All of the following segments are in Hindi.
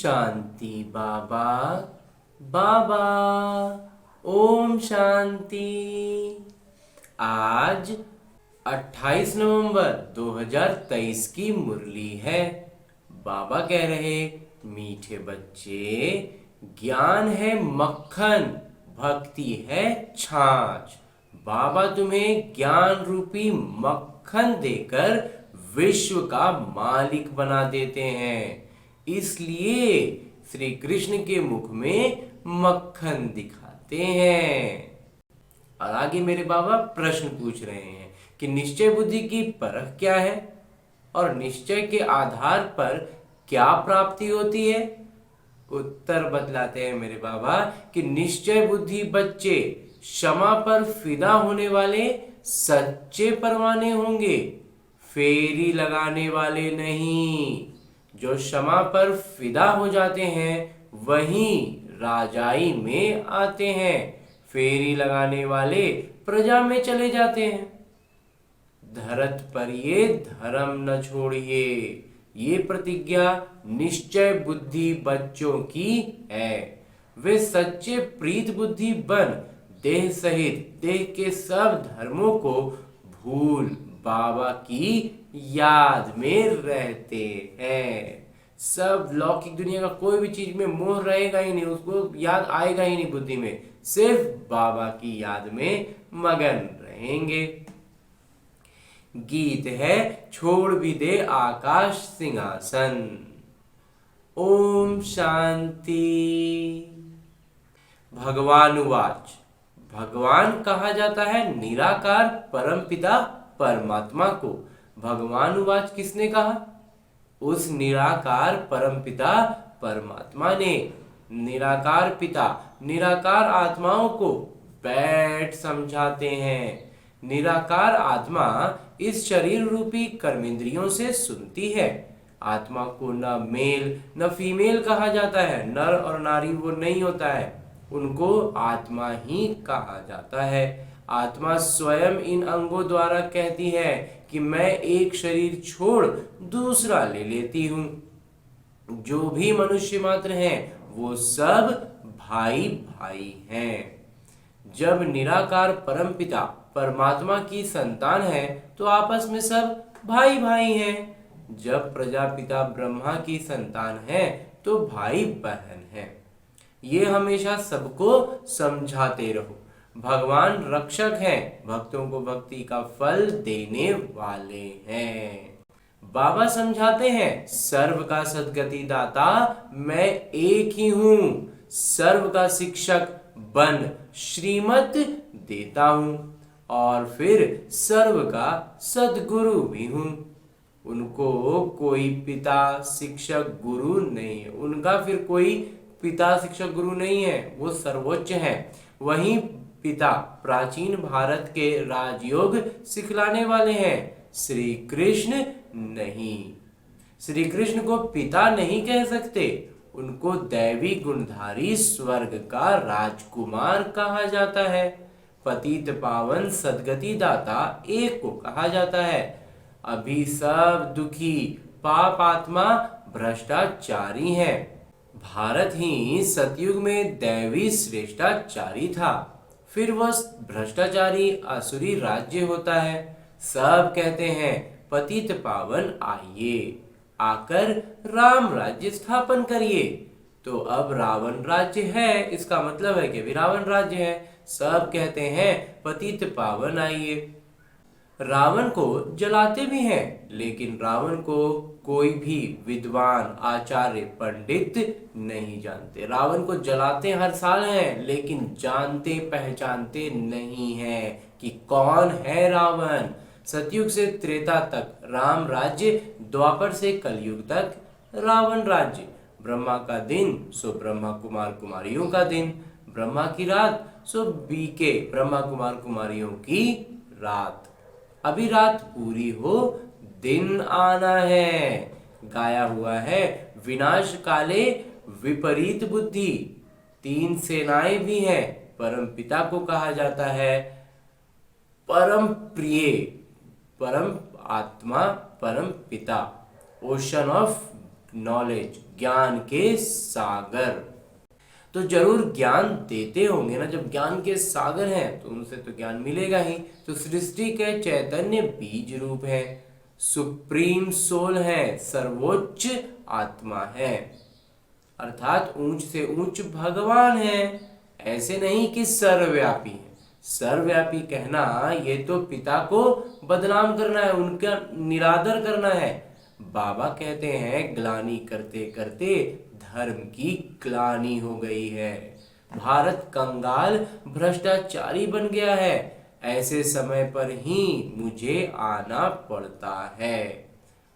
शांति बाबा। बाबा ओम शांति। आज 28 नवंबर 2023 की मुरली है। बाबा कह रहे, मीठे बच्चे, ज्ञान है मक्खन, भक्ति है छाछ। बाबा तुम्हें ज्ञान रूपी मक्खन देकर विश्व का मालिक बना देते हैं। इसलिए श्री कृष्ण के मुख में मक्खन दिखाते हैं। और आगे मेरे बाबा प्रश्न पूछ रहे हैं कि निश्चय बुद्धि की परख क्या है और निश्चय के आधार पर क्या प्राप्ति होती है। उत्तर बतलाते हैं मेरे बाबा कि निश्चय बुद्धि बच्चे क्षमा पर फिदा होने वाले सच्चे परवाने होंगे, फेरी लगाने वाले नहीं। जो क्षमा पर फिदा हो जाते हैं वही राजाई में आते हैं, फेरी लगाने वाले प्रजा में चले जाते हैं। धरत पर ये धर्म न छोड़िए, ये प्रतिज्ञा निश्चय बुद्धि बच्चों की है। वे सच्चे प्रीत बुद्धि बन देह सहित देह के सब धर्मों को भूल बाबा की याद में रहते हैं। सब लौकिक दुनिया का कोई भी चीज में मोह रहेगा ही नहीं, उसको याद आएगा ही नहीं बुद्धि में, सिर्फ बाबा की याद में मगन रहेंगे। गीत है छोड़ भी दे आकाश सिंहासन। ओम शांति। भगवानुवाच। भगवान कहा जाता है निराकार परमपिता परमात्मा को। भगवानुवाच किसने कहा? उस निराकार परमपिता परमात्मा ने। निराकार पिता निराकार आत्माओं को बैठ समझाते हैं। निराकार आत्मा इस शरीर रूपी कर्मेंद्रियों से सुनती है। आत्मा को न मेल न फीमेल कहा जाता है, नर और नारी वो नहीं होता है, उनको आत्मा ही कहा जाता है। आत्मा स्वयं इन अंगों द्वारा कहती है कि मैं एक शरीर छोड़ दूसरा ले लेती हूँ। जो भी मनुष्य मात्र हैं वो सब भाई भाई हैं। जब निराकार परमपिता परमात्मा की संतान है तो आपस में सब भाई भाई हैं। जब प्रजापिता ब्रह्मा की संतान है तो भाई बहन है। ये हमेशा सबको समझाते रहो। भगवान रक्षक हैं, भक्तों को भक्ति का फल देने वाले हैं। बाबा समझाते हैं सर्व का सद्गति दाता मैं एक ही हूँ, सर्व का शिक्षक बन श्रीमत देता हूँ और फिर सर्व का सद्गुरु भी हूँ। उनको कोई पिता शिक्षक गुरु नहीं है, उनका फिर कोई पिता शिक्षक गुरु नहीं है, वो सर्वोच्च है। वहीं पिता प्राचीन भारत के राजयोग सिखलाने वाले हैं, श्री कृष्ण नहीं। श्री कृष्ण को पिता नहीं कह सकते, उनको दैवी गुणधारी स्वर्ग का राजकुमार कहा जाता है। पतित पावन सद्गति दाता एक को कहा जाता है। अभी सब दुखी पाप आत्मा भ्रष्टाचारी हैं। भारत ही सतयुग में दैवी श्रेष्ठाचारी था, फिर वह भ्रष्टाचारी आसुरी राज्य होता है। सब कहते हैं पतित पावन आइए, आकर राम राज्य स्थापन करिए। तो अब रावण राज्य है, इसका मतलब है कि भी रावण राज्य है। सब कहते हैं पतित पावन आइए। रावण को जलाते भी हैं, लेकिन रावण को कोई भी विद्वान आचार्य पंडित नहीं जानते। रावण को जलाते हर साल हैं, लेकिन जानते पहचानते नहीं हैं कि कौन है रावण। सतयुग से त्रेता तक राम राज्य, द्वापर से कलयुग तक रावण राज्य। ब्रह्मा का दिन सो ब्रह्मा कुमार कुमारियों का दिन, ब्रह्मा की रात सो बीके ब्रह्मा कुमार कुमारियों की रात। अभी रात पूरी हो, दिन आना है। गाया हुआ है विनाश काले विपरीत बुद्धि। तीन सेनाएं भी हैं। परम पिता को कहा जाता है परम प्रिय, परम आत्मा, परम पिता, ओशन ऑफ नॉलेज, ज्ञान के सागर। तो जरूर ज्ञान देते होंगे ना, जब ज्ञान के सागर हैं तो उनसे तो ज्ञान मिलेगा ही। तो सृष्टि के चैतन्य बीज रूप है, सुप्रीम सोल है, सर्वोच्च आत्मा है, अर्थात ऊंच से ऊंच भगवान है। ऐसे नहीं कि सर्वव्यापी है। सर्वव्यापी कहना ये तो पिता को बदनाम करना है, उनका निरादर करना है। बाबा कहते हैं ग्लानि करते करते धर्म की ग्लानि हो गई है, भारत कंगाल भ्रष्टाचारी बन गया है। ऐसे समय पर ही मुझे आना पड़ता है।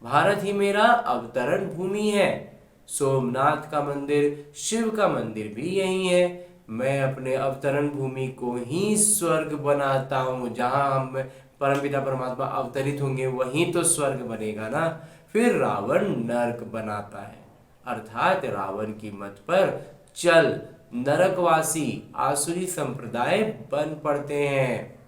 भारत ही मेरा अवतरण भूमि है। सोमनाथ का मंदिर, शिव का मंदिर भी यही है। मैं अपने अवतरण भूमि को ही स्वर्ग बनाता हूँ। जहाँ हम परमपिता परमात्मा अवतरित होंगे वहीं तो स्वर्ग बनेगा ना। फिर रावण नरक बनाता है, अर्थात रावण की मत पर चल नरकवासी आसुरी संप्रदाय बन पड़ते हैं।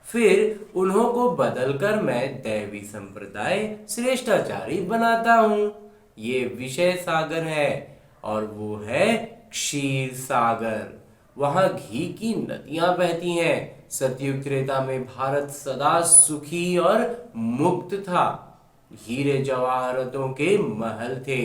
फिर उन्हों को बदलकर मैं दैवी संप्रदाय श्रेष्ठाचारी बनाता हूँ। ये विषय सागर है और वो है क्षीर सागर। वहां घी की नदियां बहती हैं। सतयुग त्रेता में भारत सदा सुखी और मुक्त था। हीरे जवाहरातों के महल थे।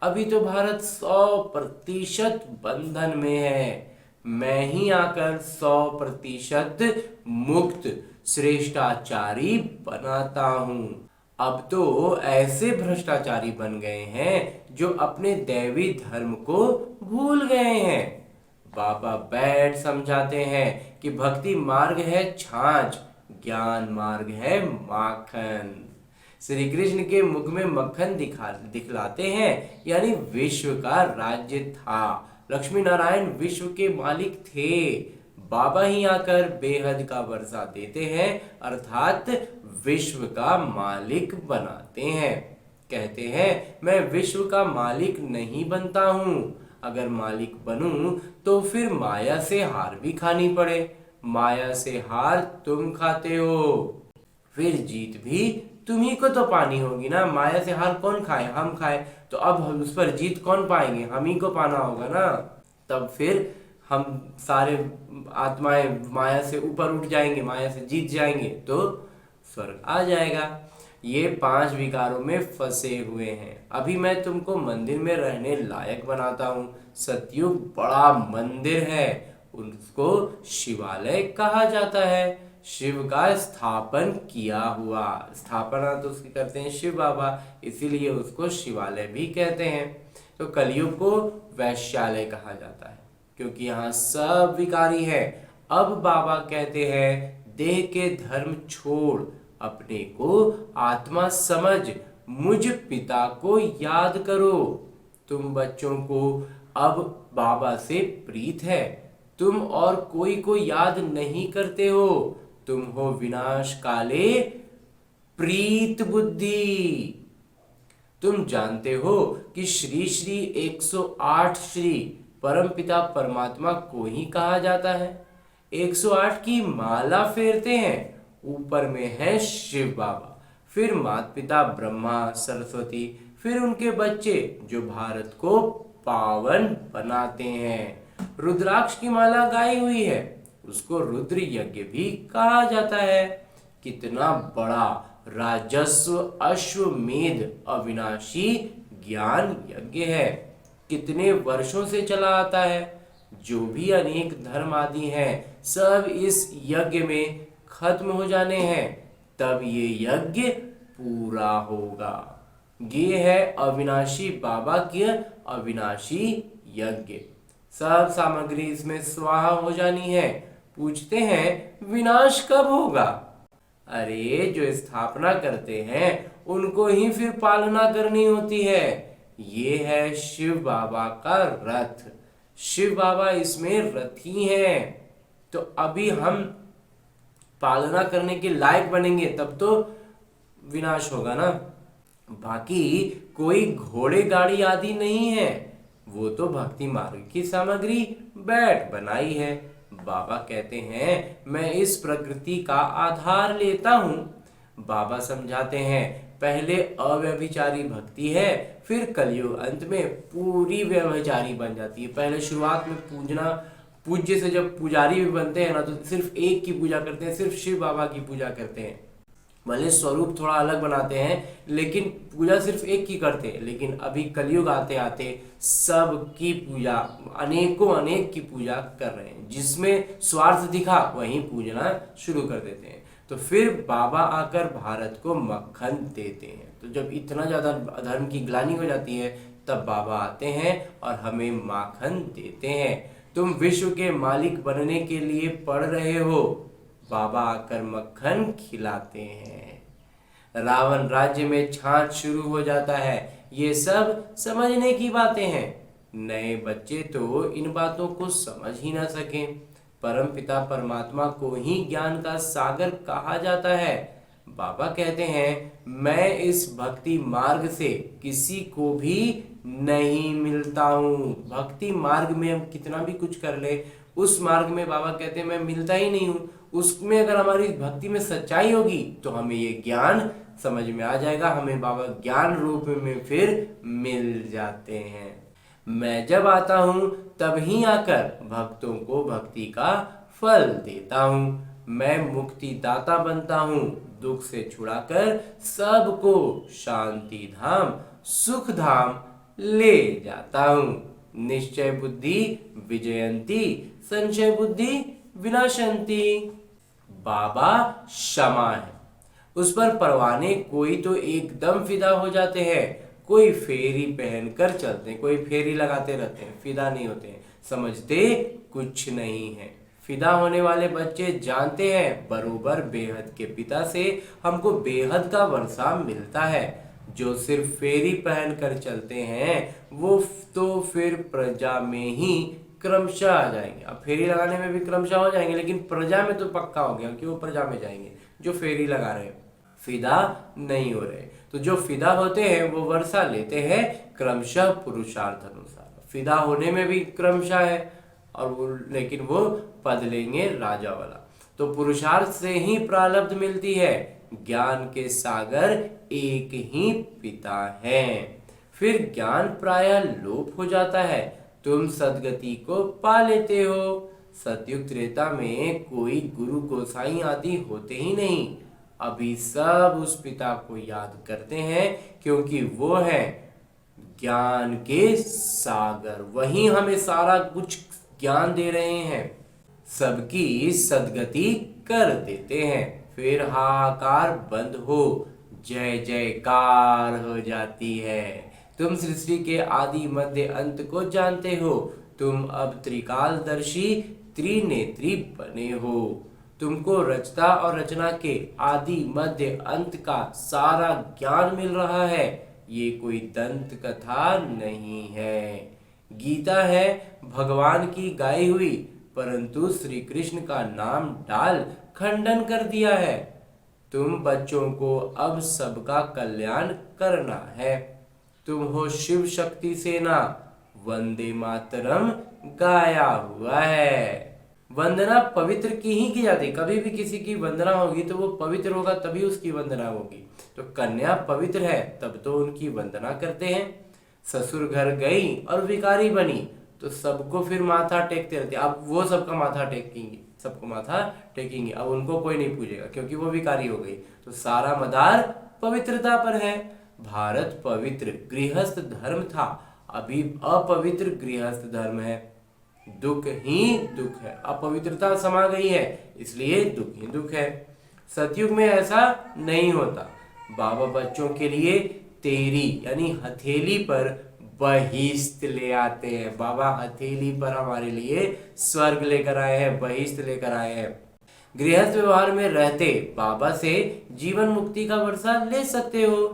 अभी तो भारत 100% बंधन में है। मैं ही आकर 100% मुक्त श्रेष्ठाचारी बनाता हूँ। अब तो ऐसे भ्रष्टाचारी बन गए हैं जो अपने दैवी धर्म को भूल गए हैं। बाबा बैठ समझाते हैं कि भक्ति मार्ग है छाछ, ज्ञान मार्ग है माखन। श्री कृष्ण के मुख में मक्खन दिखलाते हैं, यानी विश्व का राज्य था। लक्ष्मी नारायण विश्व के मालिक थे। बाबा ही आकर बेहद का वर्षा देते हैं, अर्थात विश्व का मालिक बनाते हैं। कहते हैं मैं विश्व का मालिक नहीं बनता हूँ। अगर मालिक बनूं तो फिर माया से हार भी खानी पड़े। माया से हार तुम खाते हो, फिर जीत भी तुम्ही को तो पानी होगी ना। माया से हार कौन खाए? हम खाए। तो अब हम उस पर जीत कौन पाएंगे? हम ही को पाना होगा ना। तब फिर हम सारे आत्माएं माया से ऊपर उठ जाएंगे, माया से जीत जाएंगे तो स्वर्ग आ जाएगा। ये 5 विकारों में फंसे हुए हैं। अभी मैं तुमको मंदिर में रहने लायक बनाता हूँ। सतयुग बड़ा मंदिर है, उसको शिवालय कहा जाता है। शिव का स्थापन किया हुआ, स्थापना तो उसकी करते हैं शिव बाबा, इसीलिए उसको शिवालय भी कहते हैं। तो कलयुग को वैश्यालय कहा जाता है क्योंकि यहाँ सब विकारी है। अब बाबा कहते हैं देह के धर्म छोड़, अपने को आत्मा समझ, मुझ पिता को याद करो। तुम बच्चों को अब बाबा से प्रीत है। तुम और कोई को याद नहीं करते हो। तुम हो विनाश काले प्रीत बुद्धि। तुम जानते हो कि श्री श्री 108 श्री परमपिता परमात्मा को ही कहा जाता है। 108 की माला फेरते हैं। ऊपर में है शिव बाबा, फिर माता पिता ब्रह्मा सरस्वती, फिर उनके बच्चे जो भारत को पावन बनाते हैं। रुद्राक्ष की माला गाई हुई है, उसको रुद्र यज्ञ भी कहा जाता है। कितना बड़ा राजस्व अश्वमेध अविनाशी ज्ञान यज्ञ है, कितने वर्षों से चला आता है। जो भी अनेक धर्म आदि हैं सब इस यज्ञ में खत्म हो जाने हैं, तब ये यज्ञ पूरा होगा। ये है अविनाशी बाबा के अविनाशी यज्ञ। सब सामग्री इसमें स्वाहा हो जानी है। पूछते हैं विनाश कब होगा? अरे जो स्थापना करते हैं उनको ही फिर पालना करनी होती है। ये है शिव बाबा का रथ। शिव बाबा इसमें रथी हैं। तो अभी हम पालना करने के लायक बनेंगे तब तो विनाश होगा ना। बाकी कोई घोड़े गाड़ी आदि नहीं है, वो तो भक्ति मार्ग की सामग्री बैठ बनाई है। बाबा कहते हैं मैं इस प्रकृति का आधार लेता हूँ। बाबा समझाते हैं पहले अव्यभिचारी भक्ति है, फिर कलयुग अंत में पूरी व्यभिचारी बन जाती है। पहले शुरुआत में पूज्य से जब पुजारी भी बनते हैं ना, तो सिर्फ एक की पूजा करते हैं, सिर्फ शिव बाबा की पूजा करते हैं। भले स्वरूप थोड़ा अलग बनाते हैं, लेकिन पूजा सिर्फ एक की करते हैं। लेकिन अभी कलयुग आते आते सब की पूजा, अनेकों अनेक की पूजा कर रहे हैं। जिसमें स्वार्थ दिखा वहीं पूजना शुरू कर देते हैं। तो फिर बाबा आकर भारत को मक्खन देते हैं। तो जब इतना ज़्यादा अधर्म की ग्लानि हो जाती है, तब बाबा आते हैं और हमें माखन देते हैं। तुम विश्व के मालिक बनने के लिए पढ़ रहे हो, बाबा आकर मक्खन खिलाते हैं। रावण राज्य में छाछ शुरू हो जाता है। ये सब समझने की बातें हैं। नए बच्चे तो इन बातों को समझ ही ना सकें। परम पिता परमात्मा को ही ज्ञान का सागर कहा जाता है। बाबा कहते हैं, मैं इस भक्ति मार्ग से किसी को भी नहीं मिलता हूँ। भक्ति मार्ग में हम कितना भी कुछ कर ले, उस मार्ग में बाबा कहते हैं मैं मिलता ही नहीं हूँ। उसमें अगर हमारी भक्ति में सच्चाई होगी तो हमें ये ज्ञान समझ में आ जाएगा। हमें बाबा ज्ञान रूप में फिर मिल जाते हैं। मैं जब आता हूँ तब ही आकर भक्तों को भक्ति का फल देता हूँ। मैं मुक्ति दाता बनता हूँ, दुख से छुड़ाकर सबको शांति धाम सुख धाम ले जाता हूँ। निश्चय बुद्धि विजयंती, संशय बुद्धि विनाशंती। बाबा क्षमा है, उस पर परवाने कोई तो एकदम फिदा हो जाते हैं, कोई फेरी पहनकर चलते हैं, कोई फेरी लगाते रहते हैं, फिदा नहीं होते हैं, समझते कुछ नहीं है। फिदा होने वाले बच्चे जानते हैं बरोबर बेहद के पिता से हमको बेहद का वर्षा मिलता है। जो सिर्फ फेरी पहनकर चलते हैं वो तो फिर प्रजा में ही क्रमशः आ जाएंगे। अब फेरी लगाने में भी क्रमशः हो जाएंगे, लेकिन प्रजा में तो पक्का हो गया कि वो प्रजा में जाएंगे। जो फेरी लगा रहे हैं फिदा नहीं हो रहे। तो जो फिदा होते हैं वो वर्षा लेते हैं क्रमशः पुरुषार्थ अनुसार। फिदा होने में भी क्रमशः है और वो, लेकिन वो पद लेंगे राजा वाला। तो पुरुषार्थ से ही प्रारब्ध मिलती है। ज्ञान के सागर एक ही पिता है। फिर ज्ञान प्रायः लोप हो जाता है, तुम सदगति को पा लेते हो। सतयुग त्रेता में कोई गुरु गोसाई आदि होते ही नहीं। अभी सब उस पिता को याद करते हैं, क्योंकि वो है ज्ञान के सागर। वही हमें सारा कुछ ज्ञान दे रहे हैं, सबकी सदगति कर देते हैं। फिर हाहाकार बंद हो, जय जयकार हो जाती है। तुम सृष्टि के आदि मध्य अंत को जानते हो। तुम अब त्रिकालदर्शी त्रिनेत्री बने हो। तुमको रचता और रचना के आदि मध्य अंत का सारा ज्ञान मिल रहा है। ये कोई दंत कथा नहीं है, गीता है भगवान की गाई हुई, परंतु श्री कृष्ण का नाम डाल खंडन कर दिया है। तुम बच्चों को अब सबका कल्याण करना है। तुम हो शिव शक्ति सेना, वंदे मातरम गाया हुआ है। वंदना पवित्र की ही की जाती है। कभी भी किसी की वंदना होगी तो वो पवित्र होगा, तभी उसकी वंदना होगी। तो कन्या पवित्र है तब तो उनकी वंदना करते हैं। ससुर घर गई और विकारी बनी तो सबको फिर माथा टेकते रहते। अब वो सबका माथा टेकेंगी, सबको माथा टेकेंगी। अब उनको कोई नहीं पूछेगा क्योंकि वो विकारी हो गई। तो सारा मदार पवित्रता पर है। भारत पवित्र गृहस्थ धर्म था, अभी अपवित्र गृहस्थ धर्म है। दुख ही दुख है, अपवित्रता समा गई है, इसलिए दुख ही दुख है। सतयुग में ऐसा नहीं होता। बाबा बच्चों के लिए तेरी यानी हथेली पर बहिष्ठ ले आते हैं। बाबा हथेली पर हमारे लिए स्वर्ग लेकर आए हैं, बहिष्ठ लेकर आए हैं। गृहस्थ व्यवहार में रहते बाबा से जीवन मुक्ति का वर्षा ले सकते हो।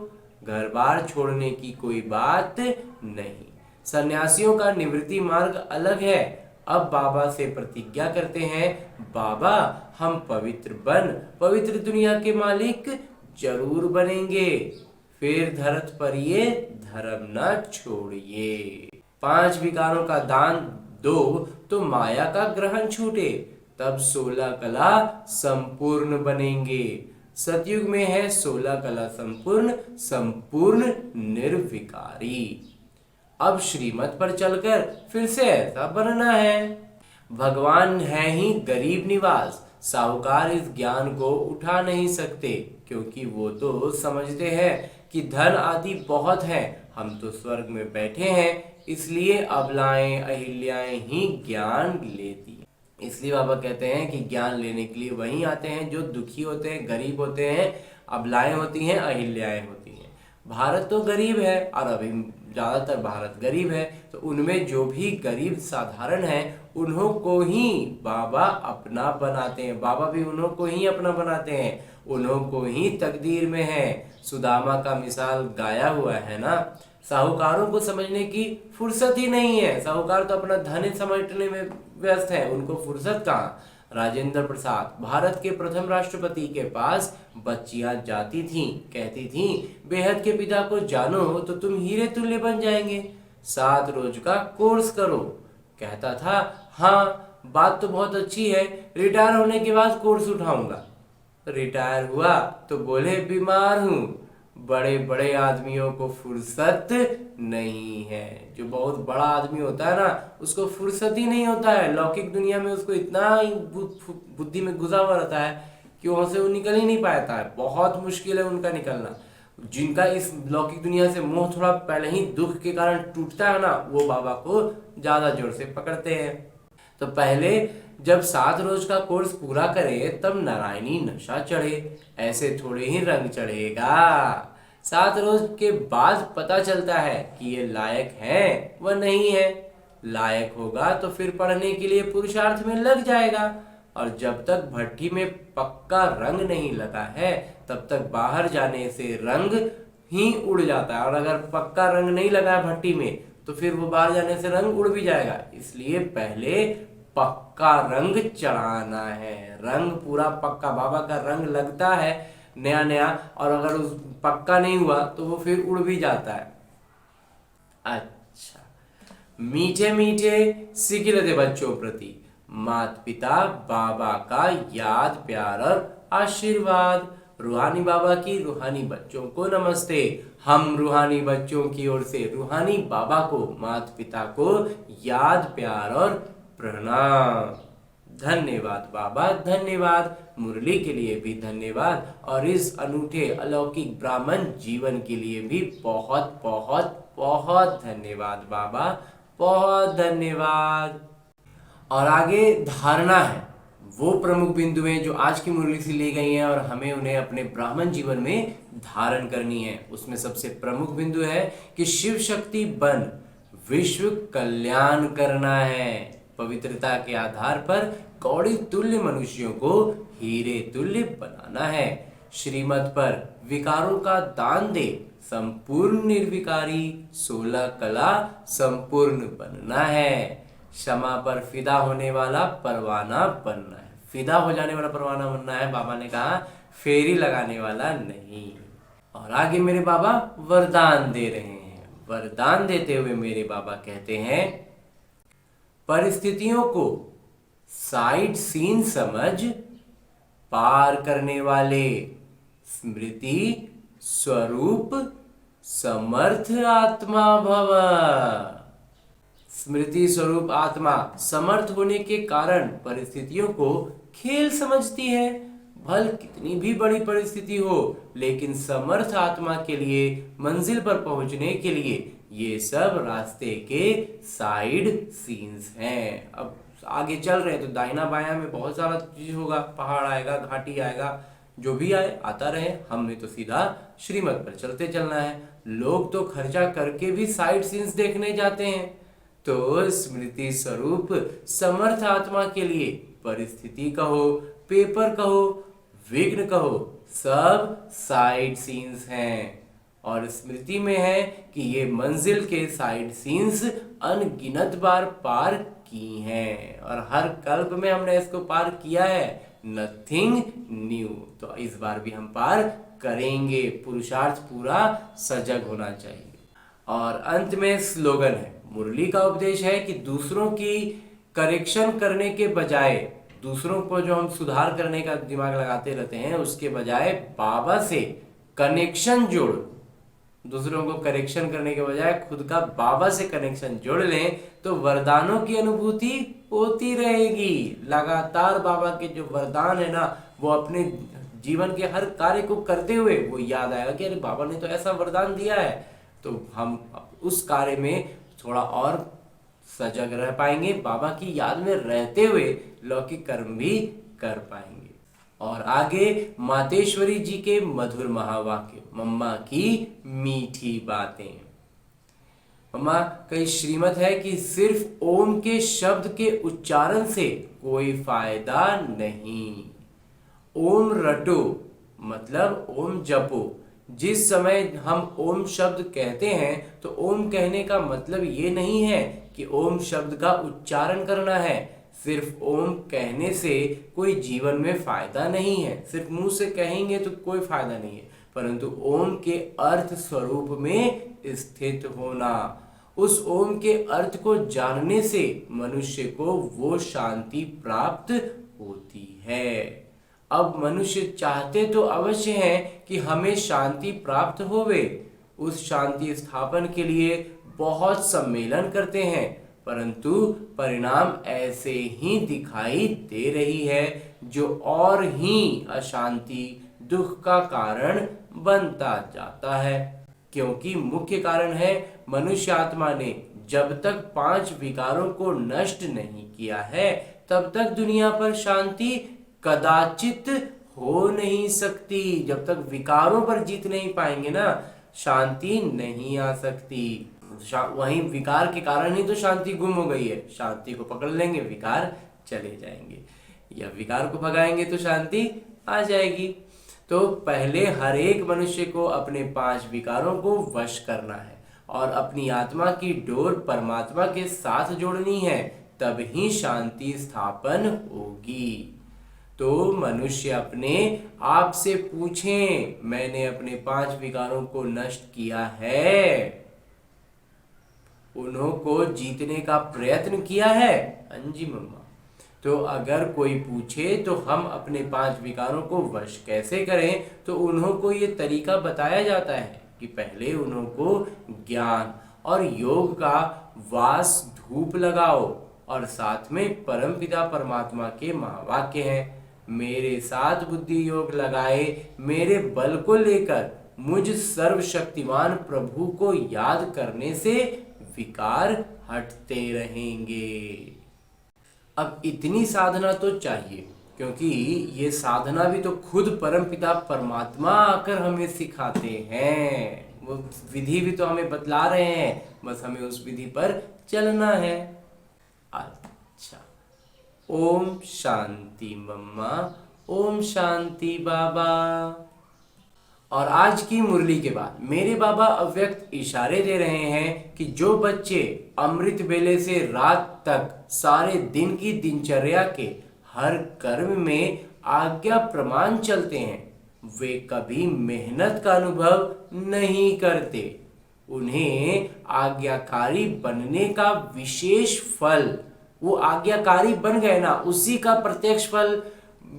घर बार छोड़ने की कोई बात नहीं। सन्यासियों का निवृत्ति मार्ग अलग है। अब बाबा से प्रतिज्ञा करते हैं, बाबा हम पवित्र बन पवित्र दुनिया के मालिक जरूर बनेंगे। फिर धरत पर ये धर्म न छोड़िए। 5 विकारों का दान दो तो माया का ग्रहण छूटे, तब 16 कला संपूर्ण बनेंगे। सतयुग में है 16 कला संपूर्ण, संपूर्ण निर्विकारी। अब श्रीमत पर चलकर फिर से ऐसा बनना है। भगवान है ही गरीब निवास, साहूकार इस ज्ञान को उठा नहीं सकते, क्योंकि वो तो समझते हैं कि धन आदि बहुत है, हम तो स्वर्ग में बैठे हैं, इसलिए अबलाएं अहिल्याएं ही ज्ञान लेती हैं। इसलिए बाबा कहते हैं कि ज्ञान लेने के लिए वही आते हैं जो दुखी होते हैं, गरीब होते हैं, अबलाएं होती हैं, अहिल्याएं होती हैं। भारत तो गरीब है और अभी ज़्यादातर भारत गरीब है, तो उनमें जो भी गरीब साधारण है उन्हों को ही बाबा अपना बनाते हैं, बाबा भी उन्हों को ही अपना बनाते हैं, उन्हों को ही तकदीर में है। सुदामा का मिसाल गाया हुआ है ना। साहूकारों को समझने की फुर्सत ही नहीं है, साहूकार तो अपना धन समेटने में व्यस्त है, उनको फुर्सत कहाँ। राजेंद्र प्रसाद भारत के प्रथम राष्ट्रपति के पास बच्चियां जाती थीं, कहती थीं बेहद के पिता को जानो तो तुम हीरे तुल्य बन जाएंगे, 7 रोज का कोर्स करो। कहता था हाँ बात तो बहुत अच्छी है, रिटायर होने के बाद कोर्स उठाऊंगा। रिटायर हुआ तो बोले बीमार हूं। बड़े बड़े आदमियों को फुर्सत नहीं है, जो बहुत बड़ा आदमी होता है ना उसको फुर्सत ही नहीं होता है, लौकिक दुनिया में उसको इतना ही बुद्धि में घुसा हुआ रहता है कि वहां से वो निकल ही नहीं पाता है, बहुत मुश्किल है उनका निकलना। जिनका इस लौकिक दुनिया से मोह थोड़ा पहले ही दुख के कारण टूटता है ना, वो बाबा को ज्यादा जोर से पकड़ते हैं। तो पहले जब 7 रोज का कोर्स पूरा करे तब नारायणी नशा चढ़े, ऐसे थोड़े ही रंग चढ़ेगा। 7 रोज के बाद पता चलता है कि ये लायक है व नहीं है। लायक होगा तो फिर पढ़ने के लिए पुरुषार्थ में लग जाएगा, और जब तक भट्टी में पक्का रंग नहीं लगा है तब तक बाहर जाने से रंग ही उड़ जाता है, और अगर पक्का रंग नहीं लगा है भट्टी में तो फिर वो बाहर जाने से रंग उड़ भी जाएगा। इसलिए पहले पक्का रंग चढ़ाना है, रंग पूरा पक्का, बाबा का रंग लगता है नया नया, और अगर उस पक्का नहीं हुआ तो वो फिर उड़ भी जाता है। अच्छा, मीठे मीठे सिकिल दे बच्चों प्रति माता पिता बाबा का याद प्यार और आशीर्वाद। रूहानी बाबा की रूहानी बच्चों को नमस्ते। हम रूहानी बच्चों की ओर से रूहानी बाबा को, माता पिता को याद प्यार और प्रणाम। धन्यवाद बाबा, धन्यवाद। मुरली के लिए भी धन्यवाद, और इस अनूठे अलौकिक ब्राह्मण जीवन के लिए भी बहुत बहुत बहुत धन्यवाद बाबा, बहुत धन्यवाद। और आगे धारणा है, वो प्रमुख बिंदुएं जो आज की मुरली से ली गई हैं और हमें उन्हें अपने ब्राह्मण जीवन में धारण करनी है। उसमें सबसे प्रमुख बिंदु है कि शिव शक्ति बन विश्व कल्याण करना है। पवित्रता के आधार पर कौड़ी तुल्य मनुष्यों को हीरे तुल्य बनाना है। श्रीमत पर विकारों का दान दे संपूर्ण निर्विकारी, 16 कला संपूर्ण बनना है। क्षमा पर फिदा होने वाला परवाना बनना है, फिदा हो जाने वाला परवाना बनना है। बाबा ने कहा फेरी लगाने वाला नहीं। और आगे मेरे बाबा वरदान दे रहे हैं। वरदान देते हुए मेरे बाबा कहते हैं, परिस्थितियों को साइड सीन समझ पार करने वाले स्मृति स्वरूप समर्थ आत्मा भव। स्मृति स्वरूप आत्मा समर्थ होने के कारण परिस्थितियों को खेल समझती है। भल कितनी भी बड़ी परिस्थिति हो, लेकिन समर्थ आत्मा के लिए मंजिल पर पहुंचने के लिए ये सब रास्ते के साइड सीन्स हैं। अब आगे चल रहे हैं तो दाहिना बायां में बहुत सारा चीज होगा, पहाड़ आएगा, घाटी आएगा, जो भी आए आता रहे, हमने तो सीधा श्रीमत पर चलते चलना है। लोग तो खर्चा करके भी साइड सीन्स देखने जाते हैं, तो स्मृति स्वरूप समर्थ आत्मा के लिए परिस्थिति कहो, पेपर कहो, विघ्न कहो, सब साइड सीन्स हैं। और स्मृति में है कि ये मंजिल के साइड सीन्स अनगिनत बार पार की हैं, और हर कल्प में हमने इसको पार किया है, नथिंग न्यू। तो इस बार भी हम पार करेंगे। पुरुषार्थ पूरा सजग होना चाहिए। और अंत में स्लोगन है, मुरली का उपदेश है कि दूसरों की करेक्शन करने के बजाय दूसरों को जो हम सुधार करने का दिमाग लगाते रहते हैं, उसके बजाय बाबा से कनेक्शन जोड़, दूसरों को करेक्शन करने के बजाय खुद का बाबा से कनेक्शन जोड़ लें तो वरदानों की अनुभूति होती रहेगी। लगातार बाबा के जो वरदान है ना, वो अपने जीवन के हर कार्य को करते हुए वो याद आएगा कि अरे बाबा ने तो ऐसा वरदान दिया है, तो हम उस कार्य में थोड़ा और सजग रह पाएंगे, बाबा की याद में रहते हुए लौकिक कर्म भी कर पाएंगे। और आगे मातेश्वरी जी के मधुर महावाक्य, मम्मा की मीठी बातें। मम्मा कई श्रीमत है कि सिर्फ ओम के शब्द के उच्चारण से कोई फायदा नहीं। ओम रटो मतलब ओम जपो। जिस समय हम ओम शब्द कहते हैं तो ओम कहने का मतलब ये नहीं है कि ओम शब्द का उच्चारण करना है। सिर्फ ओम कहने से कोई जीवन में फायदा नहीं है, सिर्फ मुंह से कहेंगे तो कोई फायदा नहीं है, परंतु ओम के अर्थ स्वरूप में स्थित होना, उस ओम के अर्थ को जानने से मनुष्य को वो शांति प्राप्त होती है। अब मनुष्य चाहते तो अवश्य हैं कि हमें शांति प्राप्त होवे, उस शांति स्थापन के लिए बहुत सम्मेलन करते हैं, परंतु परिणाम ऐसे ही दिखाई दे रही है जो और ही अशांति दुख का कारण बनता जाता है। क्योंकि मुख्य कारण है मनुष्य आत्मा ने जब तक 5 विकारों को नष्ट नहीं किया है तब तक दुनिया पर शांति कदाचित हो नहीं सकती। जब तक विकारों पर जीत नहीं पाएंगे ना, शांति नहीं आ सकती। वहीं विकार के कारण ही तो शांति गुम हो गई है। शांति को पकड़ लेंगे विकार चले जाएंगे, या विकार को भगाएंगे तो शांति आ जाएगी। तो पहले हर एक मनुष्य को अपने 5 विकारों को वश करना है और अपनी आत्मा की डोर परमात्मा के साथ जोड़नी है, तब ही शांति स्थापन होगी। तो मनुष्य अपने आप से पूछें, मैंने अपने 5 विकारों को नष्ट किया है, उन्हों को जीतने का प्रयत्न किया है? हाँ जी मम्मा। तो अगर कोई पूछे तो हम अपने 5 विकारों को वश कैसे करें, तो उन्हों को ये तरीका बताया जाता है कि पहले उन्हों को ज्ञान और योग का वास धूप लगाओ, और साथ में परमपिता परमात्मा के महावाक्य हैं, मेरे साथ बुद्धि योग लगाए मेरे बल को लेकर मुझ सर्वशक्तिमान प्रभु को याद करने से विकार हटते रहेंगे। अब इतनी साधना तो चाहिए, क्योंकि ये साधना भी तो खुद परमपिता परमात्मा आकर हमें सिखाते हैं। वो विधि भी तो हमें बतला रहे हैं, बस हमें उस विधि पर चलना है। अच्छा, ओम शांति मम्मा, ओम शांति बाबा। और आज की मुरली के बाद मेरे बाबा अव्यक्त इशारे दे रहे हैं कि जो बच्चे अमृत वेले से रात तक सारे दिन की दिनचर्या के हर कर्म में आज्ञा प्रमाण चलते हैं, वे कभी मेहनत का अनुभव नहीं करते। उन्हें आज्ञाकारी बनने का विशेष फल, वो आज्ञाकारी बन गए ना, उसी का प्रत्यक्ष फल,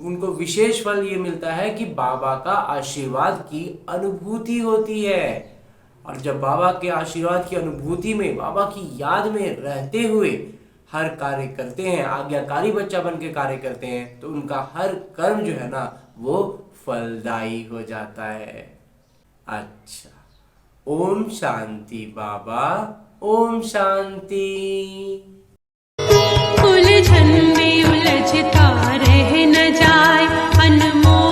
उनको विशेष फल ये मिलता है कि बाबा का आशीर्वाद की अनुभूति होती है। और जब बाबा के आशीर्वाद की अनुभूति में, बाबा की याद में रहते हुए हर कार्य करते हैं, आज्ञाकारी बच्चा बन के कार्य करते हैं, तो उनका हर कर्म जो है ना वो फलदायी हो जाता है। अच्छा, ओम शांति बाबा, ओम शांति। उलझन में उलझता रह न जाए, अनमोल